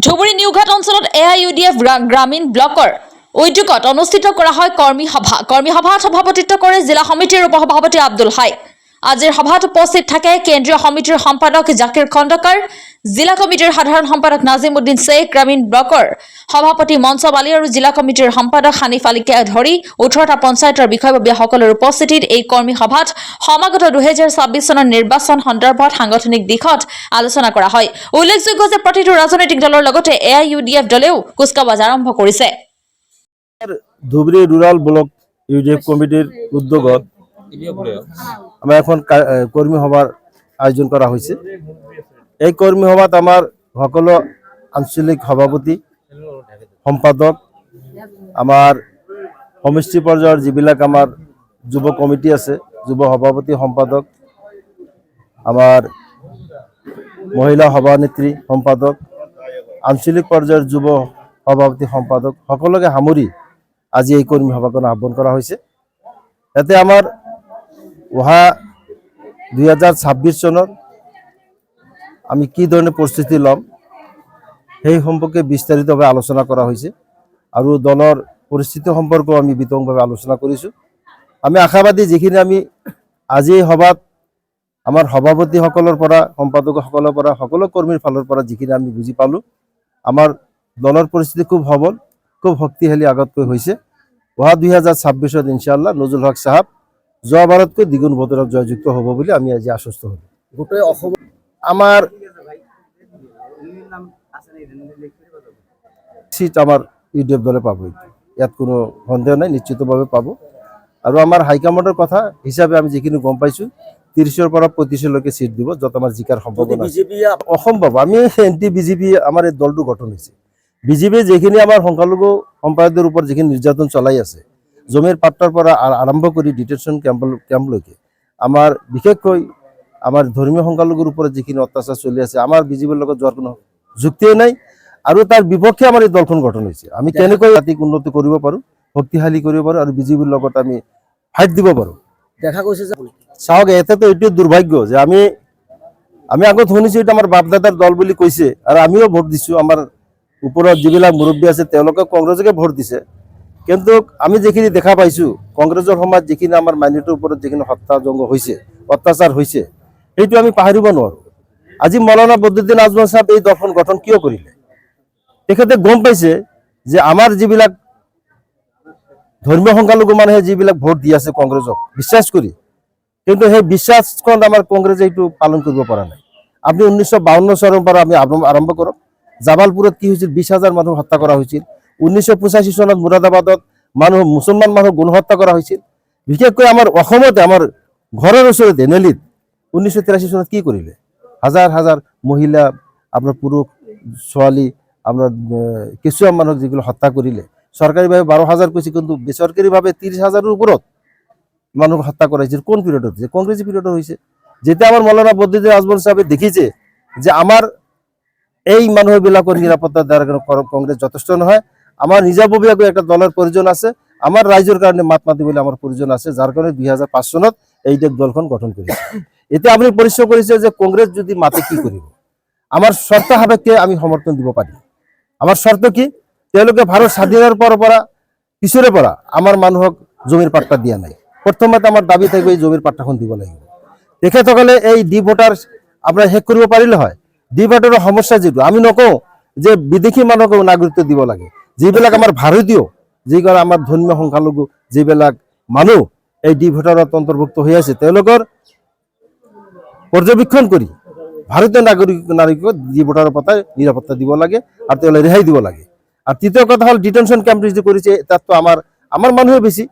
ধুবুৰী নিউঘাট অঞ্চলত AIUDF গ্ৰামীণ ব্লকৰ উদ্যোগত অনুষ্ঠিত কৰা হয় কৰ্মী সভাত সভাপতিত্ব কৰে জিলা সমিতিৰ উপসভাপতি আব্দুল হাই। আজিৰ সভাত উপস্থিত থাকে কেন্দ্ৰীয় সমিতিৰ সম্পাদক জাকিৰ খণ্ডকাৰ, জিলা কমিটিৰ সাধাৰণ সম্পাদক নাজিমউদ্দিন শ্বেখ, গ্ৰামীণ ব্লকৰ সভাপতি মনসব আলী আৰু জিলা কমিটিৰ সম্পাদক হানিফ আলীকে ধৰি 18টা পঞ্চায়তৰ বিষয়ববীয়াসকলৰ উপস্থিতিত এই কৰ্মী সভাত সমাগত 2026 চনৰ নিৰ্বাচন সন্দৰ্ভত সাংগঠনিক দিশত আলোচনা কৰা হয়। উল্লেখযোগ্য যে প্ৰতিটো ৰাজনৈতিক দলৰ লগতে AIUDF দলেও কুচকাৱাজ আৰম্ভ কৰিছে। ধুবুৰী ৰুৰাল ব্লক ইউডিএফ কমিটিৰ উদ্যোগত আমাৰ এখন কৰ্মী সভাৰ আয়োজন কৰা হৈছে। এই কৰ্মী সভাত আমাৰ সকলো আঞ্চলিক সভাপতি, সম্পাদক, আমাৰ সমষ্টি পৰ্যায়ৰ যিবিলাক আমাৰ যুৱ কমিটি আছে, যুৱ সভাপতি, সম্পাদক, আমাৰ মহিলা সভানেত্ৰী, সম্পাদক, আঞ্চলিক পৰ্যায়ৰ যুৱ সভাপতি, সম্পাদক সকলোকে সামৰি আজি এই কৰ্মী সভাখন আহ্বান কৰা হৈছে। ইয়াতে আমাৰ অহা 2026 চনত আমি কি ধৰণে প্ৰস্তুতি ল'ম সেই সম্পৰ্কে বিস্তাৰিতভাৱে আলোচনা কৰা হৈছে আৰু দলৰ পৰিস্থিতি সম্পৰ্কেও আমি বিতংভাৱে আলোচনা কৰিছোঁ। আমি আশাবাদী যিখিনি আমি আজি এই সভাত আমাৰ সভাপতিসকলৰ পৰা, সম্পাদকসকলৰ পৰা, সকলো কৰ্মীৰ ফালৰ পৰা যিখিনি আমি বুজি পালোঁ, আমাৰ দলৰ পৰিস্থিতি খুব সবল, খুব শক্তিশালী আগতকৈ হৈছে। অহা 2026 ইনশাআল্লাহ নজৰুল হক সাহেব যোৱাবাৰতকৈ দ্বিগুণ ভোটত জয়যুক্ত হ'ব বুলি আমি আজি আশ্বস্ত হ'লোঁ। গোটেই অসম আমাৰ সিট আমাৰ ইউডিএফ দলে পাব, ইয়াত কোনো সন্দেহ নাই, নিশ্চিতভাৱে পাব। আৰু আমাৰ হাইকমাণ্ডৰ কথা হিচাপে আমি যিখিনি গম পাইছোঁ 30ৰ পৰা 35লৈকে সিট দিব, য'ত আমাৰ জিকাৰ সম্ভাৱনা অসম্ভৱ। আমি এন্টি বিজেপি আমাৰ এই দলটো গঠন হৈছে। বিজেপিয়ে যিখিনি আমাৰ সংখ্যালঘু সম্প্ৰদায়ৰ ওপৰত যিখিনি নিৰ্যাতন চলাই আছে, জমিৰ পাট্টাৰ পৰা আৰম্ভ কৰি ডিটেনশ্যন কেম্পলৈকে, আমাৰ বিশেষকৈ আমাৰ ধৰ্মীয় সংখ্যালঘুৰ ওপৰত যিখিনি অত্যাচাৰ চলি আছে, আমাৰ বিজেপিৰ লগত যোৱাৰ কোনো যুক্তিয়ে নাই। আৰু তাৰ বিপক্ষে আমাৰ এই দলখন গঠন হৈছে। আমি কেনেকৈ জাতিক উন্নতি কৰিব পাৰোঁ, শক্তিশালী কৰিব পাৰোঁ আৰু বিজেপিৰ লগত আমি ফাইট দিব পাৰোঁ। দেখা গৈছে যে চাওক, এতিয়াতো এইটো দুৰ্ভাগ্য যে আমি আগত শুনিছোঁ এইটো আমাৰ বাপদাদাৰ দল বুলি কৈছে আৰু আমিও ভোট দিছোঁ। আমাৰ ওপৰত যিবিলাক মুৰব্বী আছে তেওঁলোকে কংগ্ৰেছকে ভোট দিছে, কিন্তু আমি যিখিনি দেখা পাইছোঁ কংগ্ৰেছৰ সময়ত যিখিনি আমাৰ মাইনৰিটিৰ ওপৰত যিখিনি হত্যাযজ্ঞ হৈছে, অত্যাচাৰ হৈছে, সেইটো আমি পাহৰিব নোৱাৰোঁ। আজি মৌলানা বদৰুদ্দিন আজমল সাহেব এই দলখন গঠন কিয় কৰিলে? তেখেতে গম পাইছে যে আমাৰ যিবিলাক ধৰ্মীয় সংখ্যালঘু মানুহে যিবিলাক ভোট দি আছে কংগ্ৰেছক বিশ্বাস কৰি, কিন্তু সেই বিশ্বাসখন আমাৰ কংগ্ৰেছে এইটো পালন কৰিব পৰা নাই। আপুনি 1952 চনৰ পৰা আমি আৰম্ভ কৰক, জাবালপুৰত কি হৈছিল, 20,000 মানুহ হত্যা কৰা হৈছিল। 1985 চনত মুৰাদাবাদত মুছলমান মানুহ গণহত্যা কৰা হৈছিল। বিশেষকৈ আমাৰ অসমতে, আমাৰ ঘৰৰ ওচৰতে নেলিত 1983 চনত কি কৰিলে? হাজাৰ হাজাৰ মহিলা, আপোনাৰ পুৰুষ, ছোৱালী, আপোনাৰ কেঁচুৱা মানুহক যিগুলো হত্যা কৰিলে। চৰকাৰীভাৱে 12,000 কৈছে, কিন্তু বেচৰকাৰীভাৱে 30,000ৰ ওপৰত মানুহক হত্যা কৰা হৈছিল। কোন পিৰিয়ডত হৈছে? কংগ্ৰেছী পিৰিয়ডত হৈছে। যেতিয়া আমাৰ মৌলানা বদৰুদ্দিন আজমল সাহেবে দেখিছে যে আমাৰ এই মানুহবিলাকৰ নিৰাপত্তা দিয়াৰ কাৰণে কংগ্ৰেছ যথেষ্ট নহয়, আমাৰ নিজাববীয়াকৈ একটা দলৰ প্ৰয়োজন আছে, আমাৰ ৰাইজৰ কাৰণে মাত মাতিবলৈ আমাৰ প্ৰয়োজন আছে, যাৰ কাৰণে 2005 চনত এই দলখন গঠন কৰিছে। এতিয়া আপুনি পৰিচয় কৰিছে যে কংগ্ৰেছ যদি মাতে কি কৰিব? আমাৰ চৰ্ত সাপেক্ষে আমি সমৰ্থন দিব পাৰিম। আমাৰ চৰ্ত কি? তেওঁলোকে ভাৰত স্বাধীনৰ পৰা পিছৰে পৰা আমাৰ মানুহক জমিৰ পাট্টা দিয়া নাই। প্ৰথমতে আমাৰ দাবী থাকিব এই জমিৰ পাট্টাখন দিব লাগিব। তেখেতসকলে এই ডি ভোটাৰ আপোনাৰ শেষ কৰিব পাৰিলে হয়। ডি ভোটাৰৰ সমস্যা যিটো, আমি নকওঁ যে বিদেশী মানুহকো নাগৰিকত্ব দিব লাগে, যিবিলাক আমাৰ ভাৰতীয়, যিবিলাক আমাৰ ধৰ্মীয় সংখ্যালঘু যিবিলাক মানুহ এই ডি ভোটাৰত অন্তৰ্ভুক্ত হৈ আছে, তেওঁলোকৰ পৰ্যবেক্ষণ কৰি ভাৰতীয় নাগৰিকক ডি ভোটাৰৰ পতাই নিৰাপত্তা দিব লাগে আৰু তেওঁলোকে ৰেহাই দিব লাগে। আৰু তৃতীয় কথা হ'ল ডিটেনশ্যন কেম্প যে কৰিছে, তাততো আমাৰ মানুহে বেছি,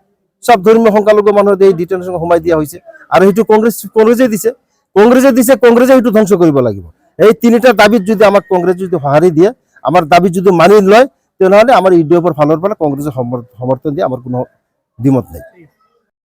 সব ধৰ্মীয় সংখ্যালঘু মানুহক এই ডিটেনশ্যন সোমাই দিয়া হৈছে। আৰু সেইটো কংগ্ৰেছে দিছে, কংগ্ৰেছে সেইটো ধ্বংস কৰিব লাগিব। এই তিনিটা দাবীত যদি আমাক কংগ্ৰেছ যদি সঁহাৰি দিয়ে, আমাৰ দাবী যদি মানি লয়, তেনেহ'লে আমাৰ ইউডিএফৰ ফালৰ পৰা কংগ্ৰেছৰ সমৰ্থন দিয়ে আমাৰ কোনো দ্বিমত নাই।